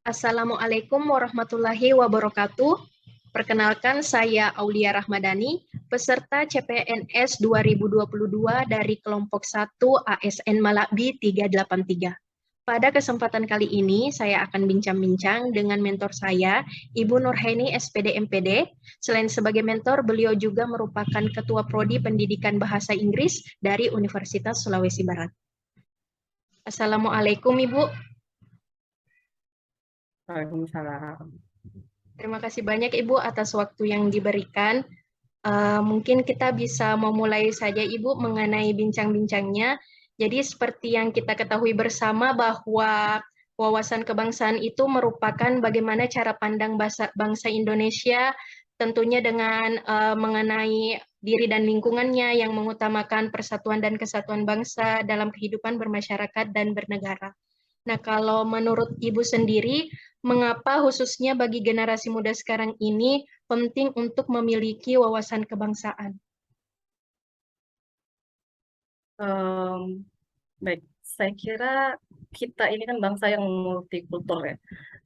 Assalamualaikum warahmatullahi wabarakatuh. Perkenalkan, saya Aulia Rahmadani, peserta CPNS 2022 dari kelompok 1 ASN Malakbi 383. Pada kesempatan kali ini, saya akan bincang-bincang dengan mentor saya, Ibu Nurheni SPD MPD. Selain sebagai mentor, beliau juga merupakan Ketua Prodi Pendidikan Bahasa Inggris dari Universitas Sulawesi Barat. Assalamualaikum, Ibu. Waalaikumsalam. Terima kasih banyak Ibu atas waktu yang diberikan. Mungkin kita bisa memulai saja Ibu mengenai bincang-bincangnya. Jadi seperti yang kita ketahui bersama bahwa wawasan kebangsaan itu merupakan bagaimana cara pandang bangsa Indonesia tentunya dengan mengenai diri dan lingkungannya yang mengutamakan persatuan dan kesatuan bangsa dalam kehidupan bermasyarakat dan bernegara. Nah, kalau menurut Ibu sendiri, mengapa khususnya bagi generasi muda sekarang ini penting untuk memiliki wawasan kebangsaan? Baik, saya kira kita ini kan bangsa yang multikultur ya,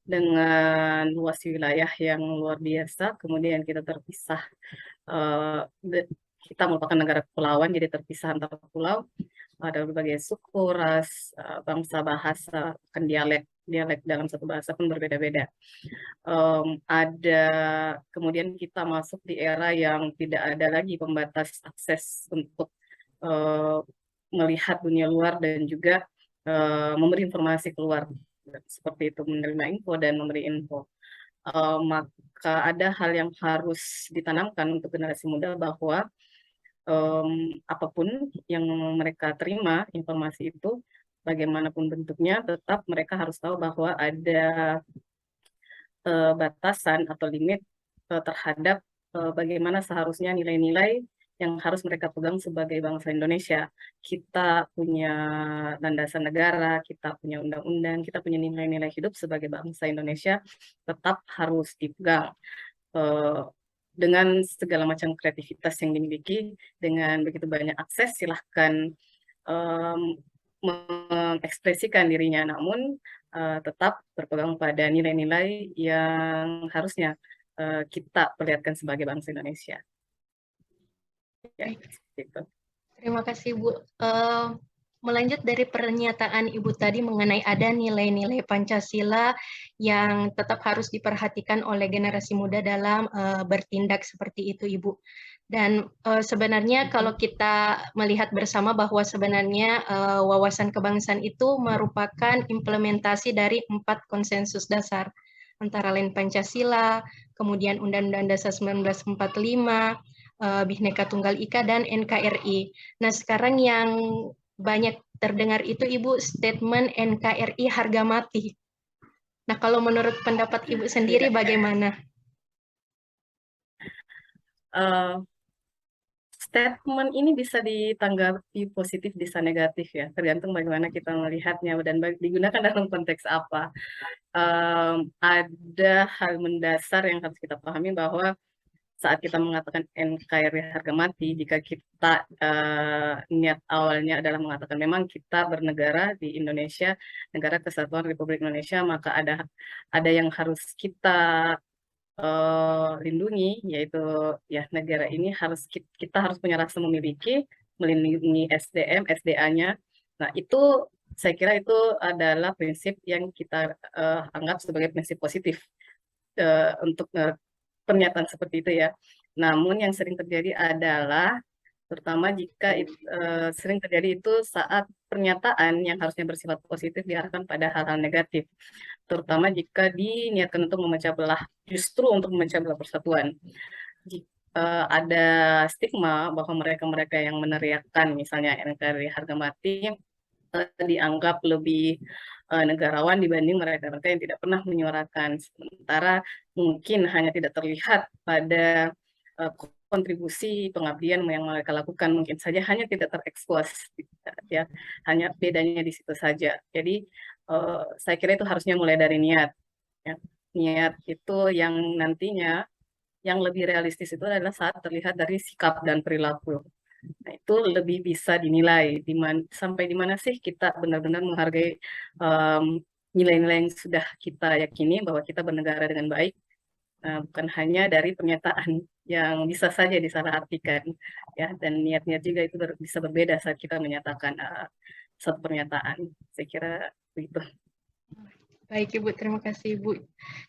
dengan luas wilayah yang luar biasa. Kemudian kita terpisah, eh, kita merupakan negara kepulauan, jadi terpisah antar pulau. Ada berbagai suku, ras, bangsa, bahasa, kan dialek. Dialek dalam satu bahasa pun berbeda-beda. Ada kemudian kita masuk di era yang tidak ada lagi pembatas akses untuk eh, melihat dunia luar dan juga memberi informasi keluar seperti itu, menerima info dan memberi info. Maka ada hal yang harus ditanamkan untuk generasi muda bahwa apapun yang mereka terima informasi itu, bagaimanapun bentuknya, tetap mereka harus tahu bahwa ada batasan atau limit terhadap bagaimana seharusnya nilai-nilai yang harus mereka pegang sebagai bangsa Indonesia. Kita punya landasan negara, kita punya undang-undang, kita punya nilai-nilai hidup sebagai bangsa Indonesia, tetap harus dipegang. Eh, dengan segala macam kreativitas yang dimiliki, dengan begitu banyak akses, silahkan em, mengekspresikan dirinya, namun tetap berpegang pada nilai-nilai yang harusnya kita perlihatkan sebagai bangsa Indonesia. Ya, gitu. Terima kasih Bu. Melanjut dari pernyataan Ibu tadi mengenai ada nilai-nilai Pancasila yang tetap harus diperhatikan oleh generasi muda dalam bertindak seperti itu Ibu. Dan sebenarnya kalau kita melihat bersama bahwa sebenarnya wawasan kebangsaan itu merupakan implementasi dari 4 konsensus dasar, antara lain Pancasila, kemudian Undang-Undang Dasar 1945, Bhinneka Tunggal Ika, dan NKRI. Nah, sekarang yang banyak terdengar itu Ibu statement NKRI harga mati. Nah, kalau menurut pendapat Ibu sendiri bagaimana? Uh, Statement ini bisa ditanggapi positif, bisa negatif ya, tergantung bagaimana kita melihatnya dan digunakan dalam konteks apa. Ada hal mendasar yang harus kita pahami bahwa saat kita mengatakan NKRI harga mati, jika kita niat awalnya adalah mengatakan memang kita bernegara di Indonesia, negara kesatuan Republik Indonesia, maka ada yang harus kita lindungi, yaitu ya negara ini kita harus punya rasa memiliki, melindungi SDM, SDA-nya. Nah, itu saya kira itu adalah prinsip yang kita anggap sebagai prinsip positif untuk pernyataan seperti itu ya. Namun yang sering terjadi adalah terutama jika sering terjadi itu saat pernyataan yang harusnya bersifat positif diarahkan pada hal-hal negatif, terutama jika diniatkan untuk memecah belah, justru untuk memecah belah persatuan. Ada stigma bahwa mereka-mereka yang meneriakkan misalnya NKRI harga mati dianggap lebih negarawan dibanding mereka-mereka yang tidak pernah menyuarakan. Sementara mungkin hanya tidak terlihat pada kontribusi pengabdian yang mereka lakukan, mungkin saja hanya tidak terekspos, ya, hanya bedanya di situ saja. Jadi saya kira itu harusnya mulai dari niat. Ya. Niat itu yang nantinya yang lebih realistis itu adalah saat terlihat dari sikap dan perilaku. Nah, itu lebih bisa dinilai sampai di mana sih kita benar-benar menghargai um, nilai-nilai yang sudah kita yakini bahwa kita bernegara dengan baik, bukan hanya dari pernyataan yang bisa saja disalahartikan, ya, dan niat-niat juga itu bisa berbeda saat kita menyatakan suatu pernyataan. Saya kira begitu. Baik Ibu, terima kasih Ibu.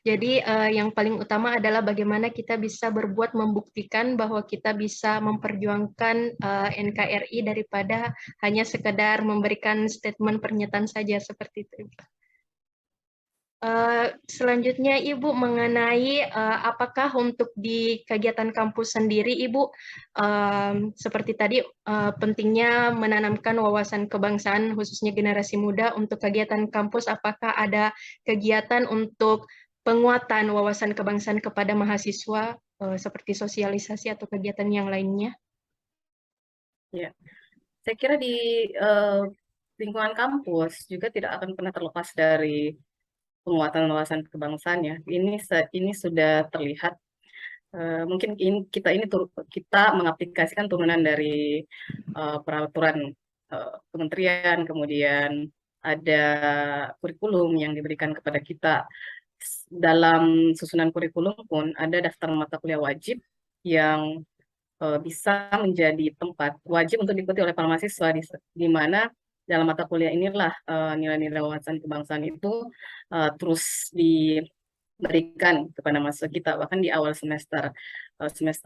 Jadi yang paling utama adalah bagaimana kita bisa berbuat membuktikan bahwa kita bisa memperjuangkan NKRI daripada hanya sekedar memberikan statement pernyataan saja seperti itu. Selanjutnya Ibu mengenai apakah untuk di kegiatan kampus sendiri Ibu seperti tadi pentingnya menanamkan wawasan kebangsaan khususnya generasi muda untuk kegiatan kampus, apakah ada kegiatan untuk penguatan wawasan kebangsaan kepada mahasiswa seperti sosialisasi atau kegiatan yang lainnya? Ya, saya kira di lingkungan kampus juga tidak akan pernah terlepas dari penguatan wawasan kebangsaan ya. Ini sudah terlihat. Mungkin kita mengaplikasikan turunan dari peraturan kementerian, kemudian ada kurikulum yang diberikan kepada kita. Dalam susunan kurikulum pun ada daftar mata kuliah wajib yang bisa menjadi tempat wajib untuk diikuti oleh para mahasiswa, di mana dalam mata kuliah inilah nilai-nilai wawasan kebangsaan itu terus diberikan kepada mahasiswa kita. Bahkan di awal semester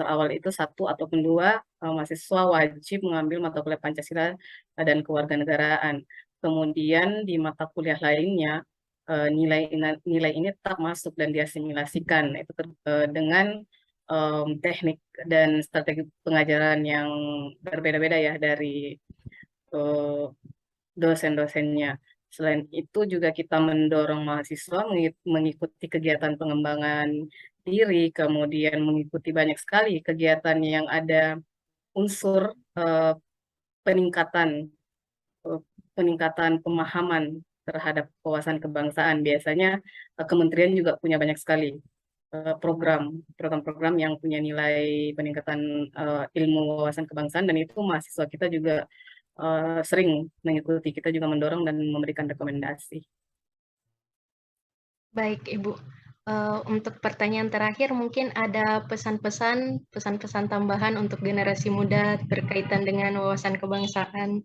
awal itu satu ataupun dua mahasiswa wajib mengambil mata kuliah Pancasila dan kewarganegaraan. Kemudian di mata kuliah lainnya nilai ini tetap masuk dan diasimilasikan itu dengan teknik dan strategi pengajaran yang berbeda-beda ya dari dosen-dosennya. Selain itu juga kita mendorong mahasiswa mengikuti kegiatan pengembangan diri, kemudian mengikuti banyak sekali kegiatan yang ada unsur peningkatan peningkatan pemahaman terhadap wawasan kebangsaan. Biasanya kementerian juga punya banyak sekali program-program yang punya nilai peningkatan ilmu wawasan kebangsaan, dan itu mahasiswa kita juga sering mengikuti. Kita juga mendorong dan memberikan rekomendasi. Baik Ibu, untuk pertanyaan terakhir mungkin ada pesan-pesan tambahan untuk generasi muda berkaitan dengan wawasan kebangsaan.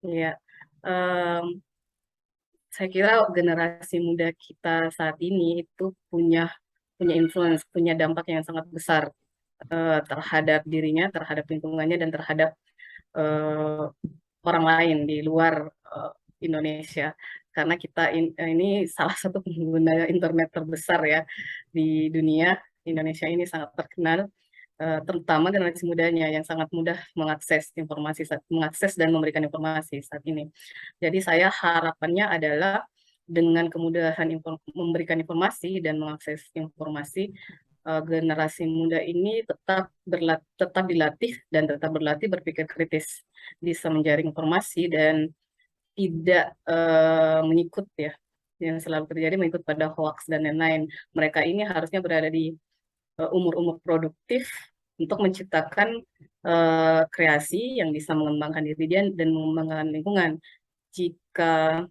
Ya, saya kira generasi muda kita saat ini itu punya influence, punya dampak yang sangat besar terhadap dirinya, terhadap lingkungannya, dan terhadap orang lain di luar Indonesia. Karena kita ini salah satu pengguna internet terbesar ya di dunia. Indonesia ini sangat terkenal, terutama generasi mudanya yang sangat mudah mengakses informasi, mengakses dan memberikan informasi saat ini. Jadi saya harapannya adalah dengan kemudahan memberikan informasi dan mengakses informasi, generasi muda ini tetap dilatih dan tetap berlatih berpikir kritis, bisa menjaring informasi dan tidak mengikut ya, yang selalu terjadi mengikut pada hoax dan lain-lain. Mereka ini harusnya berada di umur-umur produktif untuk menciptakan kreasi yang bisa mengembangkan diri dia dan mengembangkan lingkungan. Jika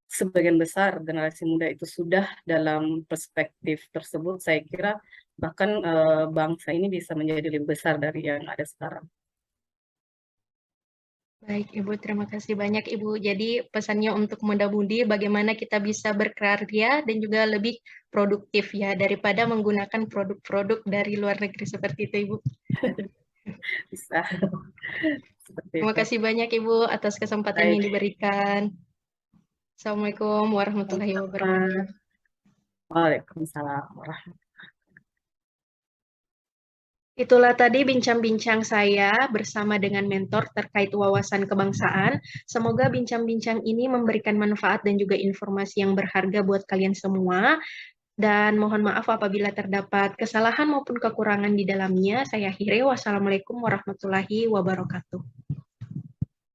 sebagian besar generasi muda itu sudah dalam perspektif tersebut, saya kira bahkan bangsa ini bisa menjadi lebih besar dari yang ada sekarang. Baik Ibu, terima kasih banyak Ibu. Jadi pesannya untuk muda-mudi bagaimana kita bisa berkarya dan juga lebih produktif ya daripada menggunakan produk-produk dari luar negeri seperti itu Ibu. Bisa. Terima kasih banyak Ibu atas kesempatan yang diberikan. Assalamualaikum warahmatullahi wabarakatuh. Waalaikumsalam warahmatullahi. Itulah tadi bincang-bincang saya bersama dengan mentor terkait wawasan kebangsaan. Semoga bincang-bincang ini memberikan manfaat dan juga informasi yang berharga buat kalian semua. Dan mohon maaf apabila terdapat kesalahan maupun kekurangan di dalamnya. Saya akhiri. Wassalamualaikum warahmatullahi wabarakatuh.